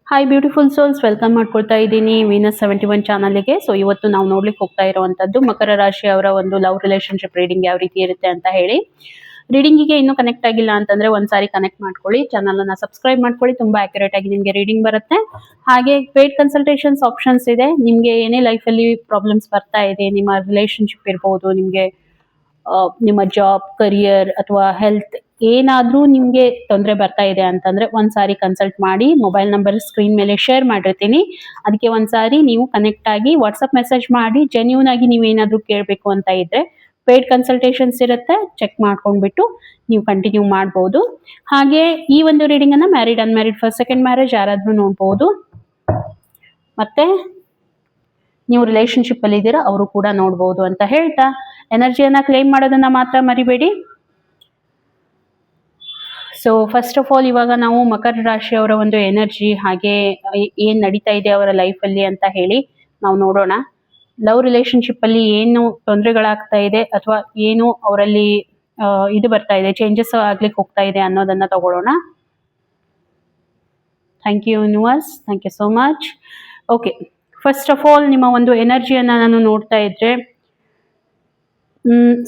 Hi beautiful souls, welcome ಮಾಡ್ಕೊಳ್ತಾ ಇದ್ದೀನಿ Venus 71 ಚಾನಲ್ಗೆ. ಸೊ ಇವತ್ತು ನಾವು ನೋಡ್ಲಿಕ್ಕೆ ಹೋಗ್ತಾ ಇರುವಂತದ್ದು ಮಕರ ರಾಶಿ ಅವರ ಒಂದು ಲವ್ ರಿಲೇಶನ್ಶಿಪ್ ರೀಡಿಂಗ್ ಯಾವ ರೀತಿ ಇರುತ್ತೆ ಅಂತ ಹೇಳಿ. ರೀಡಿಂಗಿಗೆ ಇನ್ನೂ ಕನೆಕ್ಟ್ ಆಗಿಲ್ಲ ಅಂತಂದ್ರೆ ಒಂದ್ಸಾರಿ ಕನೆಕ್ಟ್ ಮಾಡ್ಕೊಳ್ಳಿ, ಚಾನಲ್ ಅನ್ನ ಸಬ್ಸ್ಕ್ರೈಬ್ ಮಾಡ್ಕೊಳ್ಳಿ. ತುಂಬಾ ಅಕ್ಯುರೇಟ್ ಆಗಿ ನಿಮಗೆ ರೀಡಿಂಗ್ ಬರುತ್ತೆ. ಹಾಗೆ ಪೇಡ್ ಕನ್ಸಲ್ಟೇಷನ್ಸ್ ಆಪ್ಷನ್ಸ್ ಇದೆ. ನಿಮ್ಗೆ ಏನೇ ಲೈಫ್ ಅಲ್ಲಿ ಪ್ರಾಬ್ಲಮ್ಸ್ ಬರ್ತಾ ಇದೆ, ನಿಮ್ಮ ರಿಲೇಶನ್ಶಿಪ್ ಇರ್ಬೋದು, ನಿಮ್ಗೆ ನಿಮ್ಮ ಜಾಬ್, ಕರಿಯರ್ ಅಥವಾ ಹೆಲ್ತ್ ಏನಾದ್ರೂ ನಿಮ್ಗೆ ತೊಂದರೆ ಬರ್ತಾ ಇದೆ ಅಂತಂದ್ರೆ ಒಂದ್ಸಾರಿ ಕನ್ಸಲ್ಟ್ ಮಾಡಿ. ಮೊಬೈಲ್ ನಂಬರ್ ಸ್ಕ್ರೀನ್ ಮೇಲೆ ಶೇರ್ ಮಾಡಿರ್ತೀನಿ, ಅದಕ್ಕೆ ಒಂದ್ಸಾರಿ ನೀವು ಕನೆಕ್ಟ್ ಆಗಿ ವಾಟ್ಸಪ್ ಮೆಸೇಜ್ ಮಾಡಿ. ಜೆನ್ಯೂನ್ ಆಗಿ ನೀವು ಏನಾದ್ರೂ ಕೇಳಬೇಕು ಅಂತ ಇದ್ರೆ ಪೇಡ್ ಕನ್ಸಲ್ಟೇಷನ್ಸ್ ಇರುತ್ತೆ, ಚೆಕ್ ಮಾಡ್ಕೊಂಡ್ಬಿಟ್ಟು ನೀವು ಕಂಟಿನ್ಯೂ ಮಾಡ್ಬೋದು. ಹಾಗೆ ಈ ಒಂದು ರೀಡಿಂಗ್ ಅನ್ನ married, unmarried, first second marriage ಯಾರಾದ್ರೂ ನೋಡ್ಬೋದು. ಮತ್ತೆ ನೀವು ರಿಲೇಶನ್ಶಿಪ್ ಅಲ್ಲಿ ಇದ್ದೀರಾ ಅವರು ಕೂಡ ನೋಡ್ಬೋದು ಅಂತ ಹೇಳ್ತಾ, ಎನರ್ಜಿಯನ್ನ ಕ್ಲೈಮ್ ಮಾಡೋದನ್ನ ಮಾತ್ರ ಮರಿಬೇಡಿ. ಸೊ ಫಸ್ಟ್ ಆಫ್ ಆಲ್ ಇವಾಗ ನಾವು ಮಕರ ರಾಶಿಯವರ ಒಂದು ಎನರ್ಜಿ, ಹಾಗೆ ಏನ್ ನಡೀತಾ ಇದೆ ಅವರ ಲೈಫ್ ಅಲ್ಲಿ ಅಂತ ಹೇಳಿ ನಾವು ನೋಡೋಣ. ಲವ್ ರಿಲೇಶನ್ಶಿಪ್ ಅಲ್ಲಿ ಏನು ತೊಂದರೆಗಳಾಗ್ತಾ ಇದೆ ಅಥವಾ ಏನು ಅವರಲ್ಲಿ ಇದು ಬರ್ತಾ ಇದೆ, ಚೇಂಜಸ್ ಆಗ್ಲಿಕ್ಕೆ ಹೋಗ್ತಾ ಇದೆ ಅನ್ನೋದನ್ನ ತಗೊಳ್ಳೋಣ. Thank you universe, thank you so much. Okay, first of all ನಿಮ್ಮ ಒಂದು ಎನರ್ಜಿಯನ್ನ ನಾನು ನೋಡ್ತಾ ಇದ್ರೆ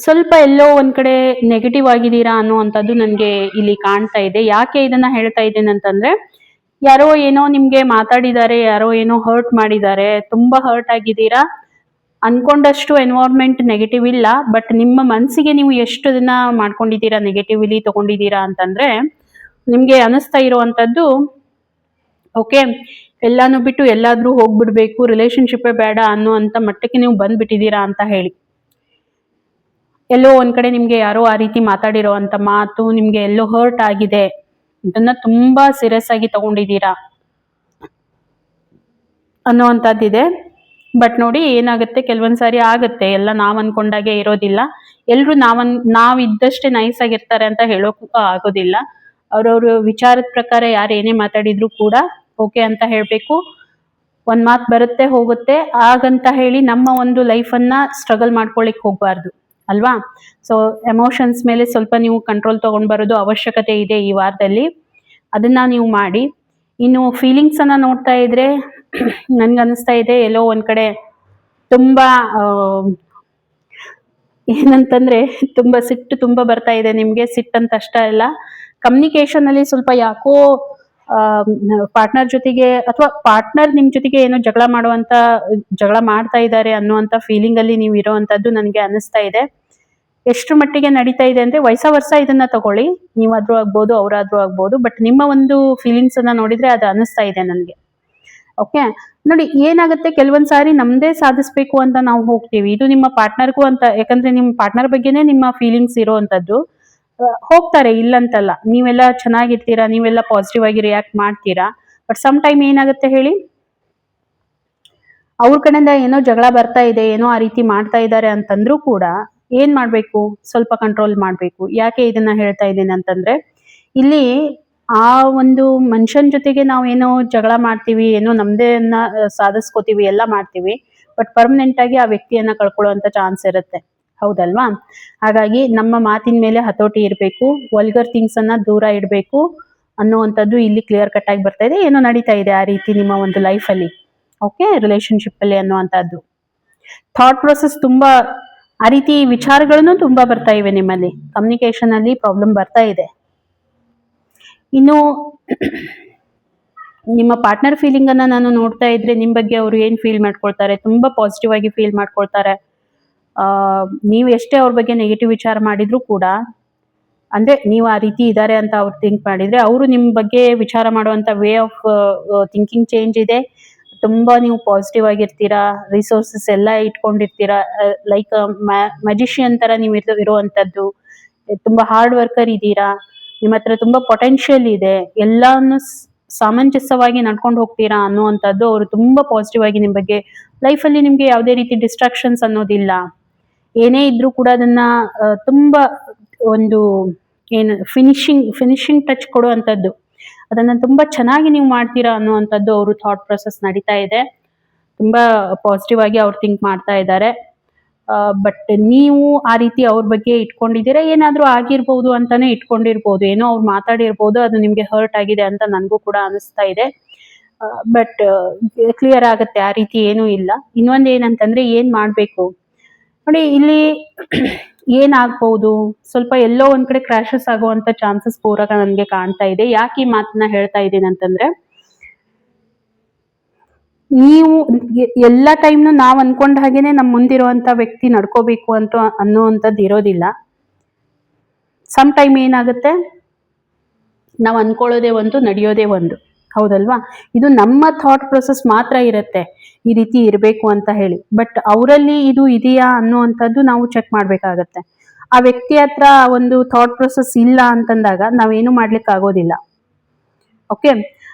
ಸ್ವಲ್ಪ ಎಲ್ಲೋ ಒಂದ್ ಕಡೆ ನೆಗೆಟಿವ್ ಆಗಿದ್ದೀರಾ ಅನ್ನುವಂಥದ್ದು ನನಗೆ ಇಲ್ಲಿ ಕಾಣ್ತಾ ಇದೆ. ಯಾಕೆ ಇದನ್ನ ಹೇಳ್ತಾ ಇದ್ದೇನೆ ಅಂತಂದ್ರೆ, ಯಾರೋ ಏನೋ ನಿಮ್ಗೆ ಮಾತಾಡಿದ್ದಾರೆ, ಯಾರೋ ಏನೋ ಹರ್ಟ್ ಮಾಡಿದ್ದಾರೆ, ತುಂಬಾ ಹರ್ಟ್ ಆಗಿದ್ದೀರಾ. ಅನ್ಕೊಂಡಷ್ಟು ಎನ್ವೈರ್ಮೆಂಟ್ ನೆಗೆಟಿವ್ ಇಲ್ಲ, ಬಟ್ ನಿಮ್ಮ ಮನಸ್ಸಿಗೆ ನೀವು ಎಷ್ಟು ದಿನ ಮಾಡ್ಕೊಂಡಿದ್ದೀರಾ, ನೆಗೆಟಿವ್ಲಿ ತಗೊಂಡಿದ್ದೀರಾ ಅಂತಂದ್ರೆ ನಿಮ್ಗೆ ಅನಿಸ್ತಾ ಇರುವಂತದ್ದು, ಓಕೆ ಎಲ್ಲಾನು ಬಿಟ್ಟು ಎಲ್ಲಾದ್ರೂ ಹೋಗ್ಬಿಡ್ಬೇಕು, ರಿಲೇಶನ್ಶಿಪ್ಪೇ ಬೇಡ ಅನ್ನುವಂತ ಮಟ್ಟಕ್ಕೆ ನೀವು ಬಂದ್ಬಿಟ್ಟಿದ್ದೀರಾ ಅಂತ ಹೇಳಿ. ಎಲ್ಲೋ ಒಂದ್ ಕಡೆ ನಿಮ್ಗೆ ಯಾರೋ ಆ ರೀತಿ ಮಾತಾಡಿರೋ ಅಂತ ಮಾತು ನಿಮ್ಗೆ ಎಲ್ಲೋ ಹರ್ಟ್ ಆಗಿದೆ, ಇದನ್ನ ತುಂಬಾ ಸೀರಿಯಸ್ ಆಗಿ ತಗೊಂಡಿದ್ದೀರಾ ಅನ್ನೋವಂಥದ್ದಿದೆ. ಬಟ್ ನೋಡಿ ಏನಾಗುತ್ತೆ, ಕೆಲವೊಂದ್ಸಾರಿ ಆಗುತ್ತೆ, ಎಲ್ಲ ನಾವ್ ಅನ್ಕೊಂಡಾಗೆ ಇರೋದಿಲ್ಲ. ಎಲ್ರು ನಾವ್ ಇದ್ದಷ್ಟೇ ನೈಸ್ ಆಗಿರ್ತಾರೆ ಅಂತ ಹೇಳೋಕು ಆಗೋದಿಲ್ಲ. ಅವ್ರವ್ರ ವಿಚಾರದ ಪ್ರಕಾರ ಯಾರು ಏನೇ ಮಾತಾಡಿದ್ರು ಕೂಡ ಓಕೆ ಅಂತ ಹೇಳ್ಬೇಕು. ಒಂದ್ ಮಾತು ಬರುತ್ತೆ ಹೋಗುತ್ತೆ, ಹಾಗಂತ ಹೇಳಿ ನಮ್ಮ ಒಂದು ಲೈಫನ್ನ ಸ್ಟ್ರಗಲ್ ಮಾಡ್ಕೊಳಿಕ್ ಹೋಗ್ಬಾರ್ದು ಅಲ್ವಾ. ಸೊ ಎಮೋಷನ್ಸ್ ಮೇಲೆ ಸ್ವಲ್ಪ ನೀವು ಕಂಟ್ರೋಲ್ ತಗೊಂಡ್ ಬರೋದು ಅವಶ್ಯಕತೆ ಇದೆ ಈ ವಾರದಲ್ಲಿ, ಅದನ್ನ ನೀವು ಮಾಡಿ. ಇನ್ನು ಫೀಲಿಂಗ್ಸ್ ಅನ್ನ ನೋಡ್ತಾ ಇದ್ರೆ ನನ್ಗನ್ನಿಸ್ತಾ ಇದೆ ಎಲ್ಲೋ ಒಂದ್ ಕಡೆ ತುಂಬಾ ಏನಂತಂದ್ರೆ ತುಂಬಾ ಸಿಟ್ಟು ತುಂಬಾ ಬರ್ತಾ ಇದೆ ನಿಮ್ಗೆ. ಸಿಟ್ಟಂತ ಅಷ್ಟ ಅಲ್ಲ, ಕಮ್ಯುನಿಕೇಶನ್ ಅಲ್ಲಿ ಸ್ವಲ್ಪ ಯಾಕೋ ಪಾರ್ಟ್ನರ್ ಜೊತೆಗೆ ಅಥವಾ ಪಾರ್ಟ್ನರ್ ನಿಮ್ ಜೊತೆಗೆ ಏನೋ ಜಗಳ ಮಾಡ್ತಾ ಇದ್ದಾರೆ ಅನ್ನುವಂತ ಫೀಲಿಂಗ್ ಅಲ್ಲಿ ನೀವು ಇರೋವಂಥದ್ದು ನನಗೆ ಅನಿಸ್ತಾ ಇದೆ. ಎಷ್ಟು ಮಟ್ಟಿಗೆ ನಡೀತಾ ಇದೆ ಅಂದ್ರೆ ವಯಸ ವರ್ಷ ಇದನ್ನ ತಗೊಳ್ಳಿ, ನೀವಾದ್ರೂ ಆಗ್ಬೋದು ಅವರಾದ್ರೂ ಆಗ್ಬೋದು, ಬಟ್ ನಿಮ್ಮ ಒಂದು ಫೀಲಿಂಗ್ಸ್ ಅನ್ನ ನೋಡಿದ್ರೆ ಅದು ಅನಿಸ್ತಾ ಇದೆ ನನ್ಗೆ. ಓಕೆ ನೋಡಿ ಏನಾಗುತ್ತೆ, ಕೆಲವೊಂದ್ ಸಾರಿ ನಮ್ದೇ ಸಾಧಿಸ್ಬೇಕು ಅಂತ ನಾವು ಹೋಗ್ತೀವಿ, ಇದು ನಿಮ್ಮ ಪಾರ್ಟ್ನರ್ಗೂ ಅಂತ, ಯಾಕಂದ್ರೆ ನಿಮ್ ಪಾರ್ಟ್ನರ್ ಬಗ್ಗೆನೇ ನಿಮ್ಮ ಫೀಲಿಂಗ್ಸ್ ಇರೋವಂಥದ್ದು. ಹೋಗ್ತಾರೆ ಇಲ್ಲಂತಲ್ಲ, ನೀವೆಲ್ಲ ಚೆನ್ನಾಗಿರ್ತೀರಾ, ನೀವೆಲ್ಲ ಪಾಸಿಟಿವ್ ಆಗಿ ರಿಯಾಕ್ಟ್ ಮಾಡ್ತೀರಾ. ಬಟ್ ಸಮ್ ಟೈಮ್ ಏನಾಗುತ್ತೆ ಹೇಳಿ, ಅವ್ರ ಕಡೆಯಿಂದ ಏನೋ ಜಗಳ ಬರ್ತಾ ಇದೆ, ಏನೋ ಆ ರೀತಿ ಮಾಡ್ತಾ ಇದ್ದಾರೆ ಅಂತಂದ್ರೂ ಕೂಡ ಏನ್ ಮಾಡ್ಬೇಕು, ಸ್ವಲ್ಪ ಕಂಟ್ರೋಲ್ ಮಾಡ್ಬೇಕು. ಯಾಕೆ ಇದನ್ನ ಹೇಳ್ತಾ ಇದ್ದೀನಿ ಅಂತಂದ್ರೆ, ಇಲ್ಲಿ ಆ ಒಂದು ಮನುಷ್ಯನ್ ಜೊತೆಗೆ ನಾವು ಏನೋ ಜಗಳ ಮಾಡ್ತೀವಿ, ಏನೋ ನಮ್ದೇನ್ನ ಸಾಧಿಸ್ಕೋತೀವಿ, ಎಲ್ಲ ಮಾಡ್ತೀವಿ, ಬಟ್ ಪರ್ಮನೆಂಟ್ ಆಗಿ ಆ ವ್ಯಕ್ತಿಯನ್ನ ಕಳ್ಕೊಳ್ಳುವಂತ ಚಾನ್ಸ್ ಇರುತ್ತೆ, ಹೌದಲ್ವಾ. ಹಾಗಾಗಿ ನಮ್ಮ ಮಾತಿನ ಮೇಲೆ ಹತೋಟಿ ಇರಬೇಕು, ವಲ್ಗರ್ ಥಿಂಗ್ಸ್ ಅನ್ನ ದೂರ ಇಡಬೇಕು ಅನ್ನುವಂಥದ್ದು ಇಲ್ಲಿ ಕ್ಲಿಯರ್ ಕಟ್ ಆಗಿ ಬರ್ತಾ ಇದೆ. ಏನೋ ನಡೀತಾ ಇದೆ ಆ ರೀತಿ ನಿಮ್ಮ ಒಂದು ಲೈಫ್ ಅಲ್ಲಿ, ಓಕೆ ರಿಲೇಶನ್ಶಿಪ್ ಅಲ್ಲಿ ಅನ್ನುವಂಥದ್ದು. ಥಾಟ್ ಪ್ರೊಸೆಸ್ ತುಂಬಾ ಆ ರೀತಿ ವಿಚಾರಗಳನ್ನು ತುಂಬಾ ಬರ್ತಾ ಇವೆ ನಿಮ್ಮಲ್ಲಿ, ಕಮ್ಯುನಿಕೇಶನ್ ಅಲ್ಲಿ ಪ್ರಾಬ್ಲಮ್ ಬರ್ತಾ ಇದೆ. ಇನ್ನು ನಿಮ್ಮ ಪಾರ್ಟ್ನರ್ ಫೀಲಿಂಗ್ ಅನ್ನ ನಾನು ನೋಡ್ತಾ ಇದ್ರೆ, ನಿಮ್ ಬಗ್ಗೆ ಅವ್ರು ಏನ್ ಫೀಲ್ ಮಾಡ್ಕೊಳ್ತಾರೆ, ತುಂಬಾ ಪಾಸಿಟಿವ್ ಆಗಿ ಫೀಲ್ ಮಾಡ್ಕೊಳ್ತಾರೆ. ನೀವು ಎಷ್ಟೇ ಅವ್ರ ಬಗ್ಗೆ ನೆಗೆಟಿವ್ ವಿಚಾರ ಮಾಡಿದ್ರು ಕೂಡ, ಅಂದ್ರೆ ನೀವು ಆ ರೀತಿ ಇದ್ದಾರೆ ಅಂತ ಅವ್ರು ಥಿಂಕ್ ಮಾಡಿದ್ರೆ, ಅವರು ನಿಮ್ ಬಗ್ಗೆ ವಿಚಾರ ಮಾಡುವಂತ ವೇ ಆಫ್ ಥಿಂಕಿಂಗ್ ಚೇಂಜ್ ಇದೆ. ತುಂಬಾ ನೀವು ಪಾಸಿಟಿವ್ ಆಗಿರ್ತೀರಾ, ರಿಸೋರ್ಸಸ್ ಎಲ್ಲ ಇಟ್ಕೊಂಡಿರ್ತೀರಾ, ಲೈಕ್ ಮ್ಯಾಜಿಷಿಯನ್ ತರ ನೀವು ಇರುವಂತದ್ದು. ತುಂಬಾ ಹಾರ್ಡ್ ವರ್ಕರ್ ಇದ್ದೀರಾ, ನಿಮ್ಮ ಹತ್ರ ತುಂಬಾ ಪೊಟೆನ್ಶಿಯಲ್ ಇದೆ, ಎಲ್ಲಾನು ಸಾಮಂಜಸ್ಯವಾಗಿ ನಡ್ಕೊಂಡು ಹೋಗ್ತೀರಾ ಅನ್ನುವಂಥದ್ದು. ಅವರು ತುಂಬಾ ಪಾಸಿಟಿವ್ ಆಗಿ ನಿಮ್ ಬಗ್ಗೆ, ಲೈಫಲ್ಲಿ ನಿಮ್ಗೆ ಯಾವುದೇ ರೀತಿ ಡಿಸ್ಟ್ರಾಕ್ಷನ್ಸ್ ಅನ್ನೋದಿಲ್ಲ. ಏನೇ ಇದ್ರೂ ಕೂಡ ಅದನ್ನ ತುಂಬಾ ಒಂದು ಏನು ಫಿನಿಶಿಂಗ್ ಟಚ್ ಕೊಡುವಂಥದ್ದು, ಅದನ್ನ ತುಂಬಾ ಚೆನ್ನಾಗಿ ನೀವು ಮಾಡ್ತೀರಾ ಅನ್ನುವಂಥದ್ದು ಅವರು ಥಾಟ್ ಪ್ರೊಸೆಸ್ ನಡೀತಾ ಇದೆ. ತುಂಬಾ ಪಾಸಿಟಿವ್ ಆಗಿ ಅವ್ರು ಥಿಂಕ್ ಮಾಡ್ತಾ ಇದ್ದಾರೆ. ಬಟ್ ನೀವು ಆ ರೀತಿ ಅವ್ರ ಬಗ್ಗೆ ಇಟ್ಕೊಂಡಿದ್ದೀರಾ, ಏನಾದ್ರೂ ಆಗಿರ್ಬೋದು ಅಂತಾನೆ ಇಟ್ಕೊಂಡಿರ್ಬೋದು, ಏನೋ ಅವ್ರು ಮಾತಾಡಿರ್ಬೋದು, ಅದು ನಿಮ್ಗೆ ಹರ್ಟ್ ಆಗಿದೆ ಅಂತ ನನ್ಗೂ ಕೂಡ ಅನಿಸ್ತಾ ಇದೆ. ಬಟ್ ಕ್ಲಿಯರ್ ಆಗುತ್ತೆ, ಆ ರೀತಿ ಏನೂ ಇಲ್ಲ. ಇನ್ನೊಂದು ಏನಂತಂದ್ರೆ ಏನ್ ಮಾಡ್ಬೇಕು ನೋಡಿ ಇಲ್ಲಿ ಏನಾಗ್ಬಹುದು, ಸ್ವಲ್ಪ ಎಲ್ಲೋ ಒಂದ್ ಕಡೆ ಕ್ರಾಶಸ್ ಆಗುವಂತ ಚಾನ್ಸಸ್ ಪೂರ ನನ್ಗೆ ಕಾಣ್ತಾ ಇದೆ. ಯಾಕೆ ಈ ಮಾತನ್ನ ಹೇಳ್ತಾ ಇದ್ದೀನಿ ಅಂತಂದ್ರೆ, ನೀವು ಎಲ್ಲ ಟೈಮ್ನು ನಾವ್ ಅನ್ಕೊಂಡ ಹಾಗೇನೆ ನಮ್ ಮುಂದಿರುವಂತ ವ್ಯಕ್ತಿ ನಡ್ಕೋಬೇಕು ಅಂತ ಅನ್ನುವಂಥದ್ದು ಇರೋದಿಲ್ಲ. ಸಮ್ ಟೈಮ್ ಏನಾಗುತ್ತೆ, ನಾವ್ ಅನ್ಕೊಳ್ಳೋದೇ ಒಂದು, ನಡೆಯೋದೇ ಒಂದು, ಹೌದಲ್ವಾ? ಇದು ನಮ್ಮ ಥಾಟ್ ಪ್ರೊಸೆಸ್ ಮಾತ್ರ ಇರುತ್ತೆ ಈ ರೀತಿ ಇರಬೇಕು ಅಂತ ಹೇಳಿ. ಬಟ್ ಅವರಲ್ಲಿ ಇದು ಇದೆಯಾ ಅನ್ನುವಂಥದ್ದು ನಾವು ಚೆಕ್ ಮಾಡ್ಬೇಕಾಗತ್ತೆ. ಆ ವ್ಯಕ್ತಿ ಹತ್ರ ಒಂದು ಥಾಟ್ ಪ್ರೊಸೆಸ್ ಇಲ್ಲ ಅಂತಂದಾಗ ನಾವೇನು ಮಾಡ್ಲಿಕ್ಕೆ ಆಗೋದಿಲ್ಲ. ಓಕೆ,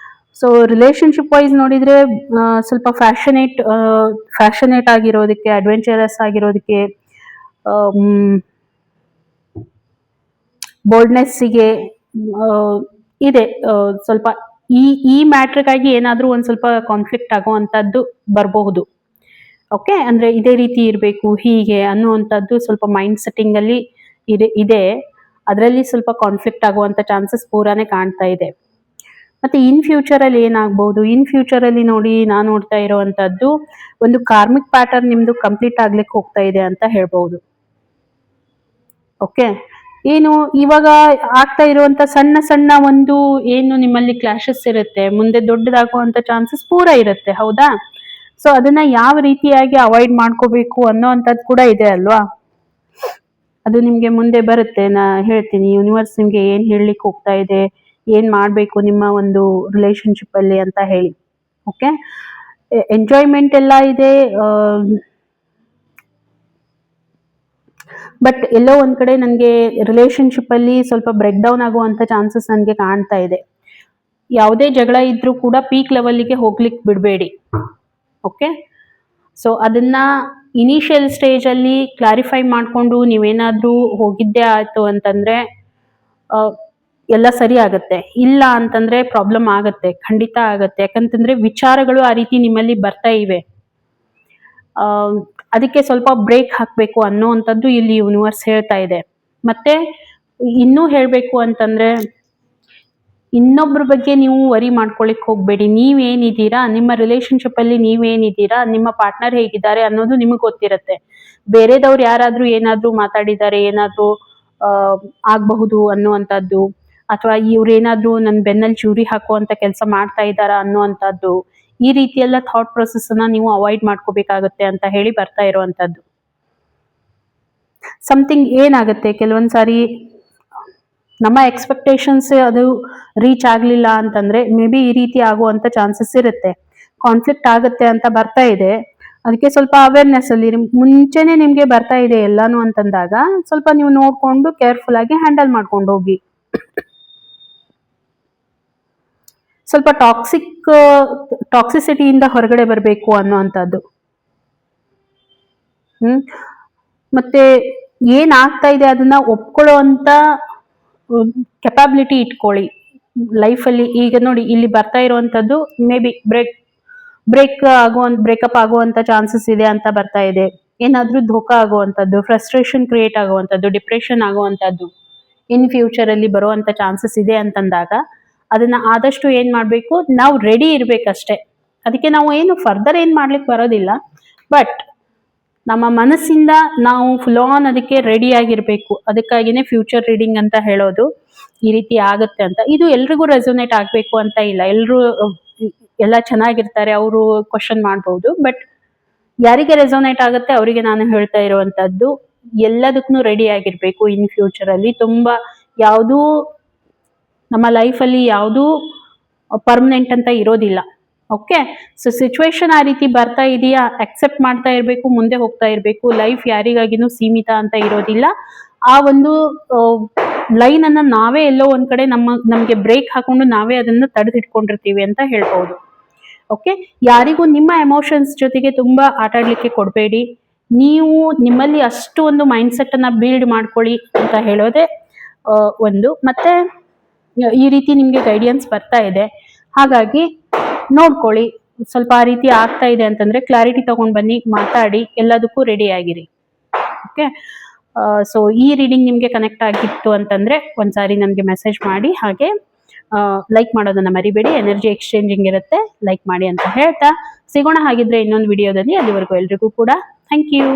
ಸೊ ರಿಲೇಶನ್ಶಿಪ್ ವೈಸ್ ನೋಡಿದ್ರೆ ಸ್ವಲ್ಪ ಫ್ಯಾಷನೇಟ್ ಆಗಿರೋದಕ್ಕೆ, ಅಡ್ವೆಂಚರಸ್ ಆಗಿರೋದಕ್ಕೆ, ಬೋಲ್ಡ್ನೆಸ್ಸಿಗೆ ಇದೆ. ಸ್ವಲ್ಪ ಈ ಮ್ಯಾಟ್ರಿಗಾಗಿ ಏನಾದ್ರೂ ಒಂದ್ ಸ್ವಲ್ಪ ಕಾನ್ಫ್ಲಿಕ್ಟ್ ಆಗುವಂತದ್ದು ಬರಬಹುದು. ಓಕೆ, ಅಂದ್ರೆ ಇದೇ ರೀತಿ ಇರಬೇಕು ಹೀಗೆ ಅನ್ನುವಂಥದ್ದು ಸ್ವಲ್ಪ ಮೈಂಡ್ ಸೆಟ್ಟಿಂಗ್ ಅಲ್ಲಿ ಇದೆ. ಅದರಲ್ಲಿ ಸ್ವಲ್ಪ ಕಾನ್ಫ್ಲಿಕ್ಟ್ ಆಗುವಂತ ಚಾನ್ಸಸ್ ಪೂರಾನೇ ಕಾಣ್ತಾ ಇದೆ. ಮತ್ತೆ ಇನ್ ಫ್ಯೂಚರ್ ಅಲ್ಲಿ ಏನಾಗ್ಬಹುದು, ಇನ್ ಫ್ಯೂಚರ್ ಅಲ್ಲಿ ನೋಡಿ ನಾನು ನೋಡ್ತಾ ಇರುವಂತದ್ದು ಒಂದು ಕಾರ್ಮಿಕ್ ಪ್ಯಾಟರ್ನ್ ನಿಮ್ದು ಕಂಪ್ಲೀಟ್ ಆಗ್ಲಿಕ್ಕೆ ಹೋಗ್ತಾ ಇದೆ ಅಂತ ಹೇಳ್ಬಹುದು. ಓಕೆ, ಏನು ಇವಾಗ ಆಗ್ತಾ ಇರುವಂತ ಸಣ್ಣ ಸಣ್ಣ ಒಂದು ಏನು ನಿಮ್ಮಲ್ಲಿ ಕ್ಲಾಶಸ್ ಇರುತ್ತೆ, ಮುಂದೆ ದೊಡ್ಡದಾಗುವಂತ ಚಾನ್ಸಸ್ ಪೂರ ಇರುತ್ತೆ, ಹೌದಾ? ಸೊ ಅದನ್ನ ಯಾವ ರೀತಿಯಾಗಿ ಅವಾಯ್ಡ್ ಮಾಡ್ಕೋಬೇಕು ಅನ್ನೋಂಥದ್ದು ಕೂಡ ಇದೆ ಅಲ್ವಾ? ಅದು ನಿಮ್ಗೆ ಮುಂದೆ ಬರುತ್ತೆ, ನಾ ಹೇಳ್ತೀನಿ. ಯೂನಿವರ್ಸ್ ನಿಮ್ಗೆ ಏನ್ ಹೇಳಲಿಕ್ಕೆ ಹೋಗ್ತಾ ಇದೆ, ಏನ್ ಮಾಡ್ಬೇಕು ನಿಮ್ಮ ಒಂದು ರಿಲೇಶನ್ಶಿಪ್ ಅಲ್ಲಿ ಅಂತ ಹೇಳಿ. ಓಕೆ, ಎಂಜಾಯ್ಮೆಂಟ್ ಎಲ್ಲ ಇದೆ, ಬಟ್ ಎಲ್ಲೋ ಒಂದ್ ಕಡೆ ನನಗೆ ರಿಲೇಶನ್ಶಿಪ್ ಅಲ್ಲಿ ಸ್ವಲ್ಪ ಬ್ರೇಕ್ ಡೌನ್ ಆಗುವಂತ ಚಾನ್ಸಸ್ ನನಗೆ ಕಾಣ್ತಾ ಇದೆ. ಯಾವುದೇ ಜಗಳ ಇದ್ರೂ ಕೂಡ ಪೀಕ್ ಲೆವೆಲ್ಗೆ ಹೋಗ್ಲಿಕ್ಕೆ ಬಿಡಬೇಡಿ. ಓಕೆ, ಸೊ ಅದನ್ನ ಇನಿಷಿಯಲ್ ಸ್ಟೇಜ್ ಅಲ್ಲಿ ಕ್ಲಾರಿಫೈ ಮಾಡ್ಕೊಂಡು ನೀವೇನಾದ್ರೂ ಹೋಗಿದ್ದೇ ಆಯ್ತು ಅಂತಂದ್ರೆ ಎಲ್ಲ ಸರಿ ಆಗತ್ತೆ. ಇಲ್ಲ ಅಂತಂದ್ರೆ ಪ್ರಾಬ್ಲಮ್ ಆಗತ್ತೆ, ಖಂಡಿತ ಆಗತ್ತೆ. ಯಾಕಂತಂದ್ರೆ ವಿಚಾರಗಳು ಆ ರೀತಿ ನಿಮ್ಮಲ್ಲಿ ಬರ್ತಾ ಇವೆ. ಅದಕ್ಕೆ ಸ್ವಲ್ಪ ಬ್ರೇಕ್ ಹಾಕ್ಬೇಕು ಅನ್ನೋವಂಥದ್ದು ಇಲ್ಲಿ ಯೂನಿವರ್ಸ್ ಹೇಳ್ತಾ ಇದೆ. ಮತ್ತೆ ಇನ್ನೂ ಹೇಳ್ಬೇಕು ಅಂತಂದ್ರೆ, ಇನ್ನೊಬ್ರ ಬಗ್ಗೆ ನೀವು ವರಿ ಮಾಡ್ಕೊಳಿಕ್ ಹೋಗ್ಬೇಡಿ. ನೀವೇನಿದ್ದೀರಾ, ನಿಮ್ಮ ರಿಲೇಶನ್ಶಿಪ್ ಅಲ್ಲಿ ನೀವೇನಿದ್ದೀರಾ, ನಿಮ್ಮ ಪಾರ್ಟ್ನರ್ ಹೇಗಿದ್ದಾರೆ ಅನ್ನೋದು ನಿಮಗೆ ಗೊತ್ತಿರತ್ತೆ. ಬೇರೆದವ್ರು ಯಾರಾದ್ರೂ ಏನಾದ್ರೂ ಮಾತಾಡಿದ್ದಾರೆ, ಏನಾದ್ರೂ ಆಗಬಹುದು ಅನ್ನುವಂಥದ್ದು, ಅಥವಾ ಇವ್ರೇನಾದ್ರೂ ನನ್ನ ಬೆನ್ನಲ್ಲಿ ಚೂರಿ ಹಾಕುವಂತ ಕೆಲಸ ಮಾಡ್ತಾ ಇದ್ದಾರಾ ಅನ್ನುವಂಥದ್ದು, ಈ ರೀತಿಯೆಲ್ಲ ಥಾಟ್ ಪ್ರೊಸೆಸ್ ಅನ್ನ ನೀವು ಅವಾಯ್ಡ್ ಮಾಡ್ಕೋಬೇಕಾಗತ್ತೆ ಅಂತ ಹೇಳಿ ಬರ್ತಾ ಇರುವಂತದ್ದು. ಸಮಥಿಂಗ್ ಏನಾಗುತ್ತೆ, ಕೆಲವೊಂದ್ ಸಾರಿ ನಮ್ಮ ಎಕ್ಸ್ಪೆಕ್ಟೇಷನ್ಸ್ ಅದು ರೀಚ್ ಆಗ್ಲಿಲ್ಲ ಅಂತಂದ್ರೆ ಮೇ ಬಿ ಈ ರೀತಿ ಆಗುವಂತ ಚಾನ್ಸಸ್ ಇರುತ್ತೆ. ಕಾನ್ಫ್ಲಿಕ್ಟ್ ಆಗುತ್ತೆ ಅಂತ ಬರ್ತಾ ಇದೆ, ಅದಕ್ಕೆ ಸ್ವಲ್ಪ ಅವೇರ್ನೆಸ್ ಅಲ್ಲಿ ಮುಂಚೆನೆ ನಿಮ್ಗೆ ಬರ್ತಾ ಇದೆ ಎಲ್ಲಾನು ಅಂತಂದಾಗ ಸ್ವಲ್ಪ ನೀವು ನೋಡ್ಕೊಂಡು ಕೇರ್ಫುಲ್ ಆಗಿ ಹ್ಯಾಂಡಲ್ ಮಾಡ್ಕೊಂಡು ಹೋಗಿ. ಸ್ವಲ್ಪ ಟಾಕ್ಸಿಸಿಟಿಯಿಂದ ಹೊರಗಡೆ ಬರಬೇಕು ಅನ್ನುವಂಥದ್ದು. ಮತ್ತೆ ಏನಾಗ್ತಾ ಇದೆ ಅದನ್ನ ಒಪ್ಕೊಳ್ಳೋ ಅಂತ ಕೆಪಾಬಿಲಿಟಿ ಇಟ್ಕೊಳ್ಳಿ ಲೈಫಲ್ಲಿ. ಈಗ ನೋಡಿ ಇಲ್ಲಿ ಬರ್ತಾ ಇರುವಂತದ್ದು ಮೇ ಬಿ ಬ್ರೇಕಪ್ ಆಗುವಂತ ಚಾನ್ಸಸ್ ಇದೆ ಅಂತ ಬರ್ತಾ ಇದೆ. ಏನಾದ್ರೂ ಧೋಖಾ ಆಗುವಂತದ್ದು, ಫ್ರಸ್ಟ್ರೇಷನ್ ಕ್ರಿಯೇಟ್ ಆಗುವಂತದ್ದು, ಡಿಪ್ರೆಷನ್ ಆಗುವಂತದ್ದು ಇನ್ ಫ್ಯೂಚರ್ ಅಲ್ಲಿ ಬರುವಂತ ಚಾನ್ಸಸ್ ಇದೆ ಅಂತಂದಾಗ ಅದನ್ನ ಆದಷ್ಟು ಏನ್ ಮಾಡ್ಬೇಕು, ನಾವು ರೆಡಿ ಇರ್ಬೇಕಷ್ಟೇ. ಅದಕ್ಕೆ ನಾವು ಏನು ಫರ್ದರ್ ಏನ್ ಮಾಡ್ಲಿಕ್ಕೆ ಬರೋದಿಲ್ಲ, ಬಟ್ ನಮ್ಮ ಮನಸ್ಸಿಂದ ನಾವು ಫುಲ್ ಆನ್ ಅದಕ್ಕೆ ರೆಡಿ ಆಗಿರ್ಬೇಕು. ಅದಕ್ಕಾಗಿನೇ ಫ್ಯೂಚರ್ ರೀಡಿಂಗ್ ಅಂತ ಹೇಳೋದು. ಈ ರೀತಿ ಆಗುತ್ತೆ ಅಂತ, ಇದು ಎಲ್ರಿಗೂ ರೆಸೊನೇಟ್ ಆಗ್ಬೇಕು ಅಂತ ಇಲ್ಲ. ಎಲ್ರು ಎಲ್ಲ ಚೆನ್ನಾಗಿರ್ತಾರೆ, ಅವರು ಕ್ವಶನ್ ಮಾಡ್ಬೋದು. ಬಟ್ ಯಾರಿಗೆ ರೆಸೊನೇಟ್ ಆಗುತ್ತೆ ಅವರಿಗೆ ನಾನು ಹೇಳ್ತಾ ಇರುವಂತದ್ದು, ಎಲ್ಲದಕ್ಕೂ ರೆಡಿ ಆಗಿರ್ಬೇಕು. ಇನ್ ಫ್ಯೂಚರ್ ಅಲ್ಲಿ ತುಂಬಾ ಯಾವ್ದೂ ನಮ್ಮ ಲೈಫಲ್ಲಿ ಯಾವ್ದೂ ಪರ್ಮನೆಂಟ್ ಅಂತ ಇರೋದಿಲ್ಲ. ಓಕೆ, ಸೊ ಸಿಚುವೇಶನ್ ಆ ರೀತಿ ಬರ್ತಾ ಇದೆಯಾ, ಅಕ್ಸೆಪ್ಟ್ ಮಾಡ್ತಾ ಇರ್ಬೇಕು, ಮುಂದೆ ಹೋಗ್ತಾ ಇರ್ಬೇಕು. ಲೈಫ್ ಯಾರಿಗಾಗಿನೂ ಸೀಮಿತ ಅಂತ ಇರೋದಿಲ್ಲ. ಆ ಒಂದು ಲೈನ್ ಅನ್ನ ನಾವೇ ಎಲ್ಲೋ ಒಂದ್ ಕಡೆ ನಮ್ಗೆ ಬ್ರೇಕ್ ಹಾಕೊಂಡು ನಾವೇ ಅದನ್ನ ತಡೆದಿಟ್ಕೊಂಡಿರ್ತೀವಿ ಅಂತ ಹೇಳ್ಬಹುದು. ಓಕೆ, ಯಾರಿಗೂ ನಿಮ್ಮ ಎಮೋಷನ್ಸ್ ಜೊತೆಗೆ ತುಂಬಾ ಆಟಾಡ್ಲಿಕ್ಕೆ ಕೊಡಬೇಡಿ. ನೀವು ನಿಮ್ಮಲ್ಲಿ ಅಷ್ಟು ಒಂದು ಮೈಂಡ್ ಸೆಟ್ ಅನ್ನ ಬಿಲ್ಡ್ ಮಾಡ್ಕೊಳ್ಳಿ ಅಂತ ಹೇಳೋದೇ ಒಂದು. ಮತ್ತೆ ಈ ರೀತಿ ನಿಮ್ಗೆ ಗೈಡೆನ್ಸ್ ಬರ್ತಾ ಇದೆ, ಹಾಗಾಗಿ ನೋಡ್ಕೊಳ್ಳಿ. ಸ್ವಲ್ಪ ಆ ರೀತಿ ಆಗ್ತಾ ಇದೆ ಅಂತಂದ್ರೆ ಕ್ಲಾರಿಟಿ ತಗೊಂಡ್ ಬನ್ನಿ, ಮಾತಾಡಿ, ಎಲ್ಲದಕ್ಕೂ ರೆಡಿ ಆಗಿರಿ. ಓಕೆ, ಸೊ ಈ ರೀಡಿಂಗ್ ನಿಮ್ಗೆ ಕನೆಕ್ಟ್ ಆಗಿತ್ತು ಅಂತಂದ್ರೆ ಒಂದ್ಸಾರಿ ನಮ್ಗೆ ಮೆಸೇಜ್ ಮಾಡಿ. ಹಾಗೆ ಲೈಕ್ ಮಾಡೋದನ್ನ ಮರಿಬೇಡಿ. ಎನರ್ಜಿ ಎಕ್ಸ್ಚೇಂಜಿಂಗ್ ಇರುತ್ತೆ, ಲೈಕ್ ಮಾಡಿ ಅಂತ ಹೇಳ್ತಾ ಸಿಗೋಣ ಹಾಗಿದ್ರೆ ಇನ್ನೊಂದು ವಿಡಿಯೋದಲ್ಲಿ. ಅಲ್ಲಿವರೆಗೂ ಎಲ್ರಿಗೂ ಕೂಡ ಥ್ಯಾಂಕ್ ಯು.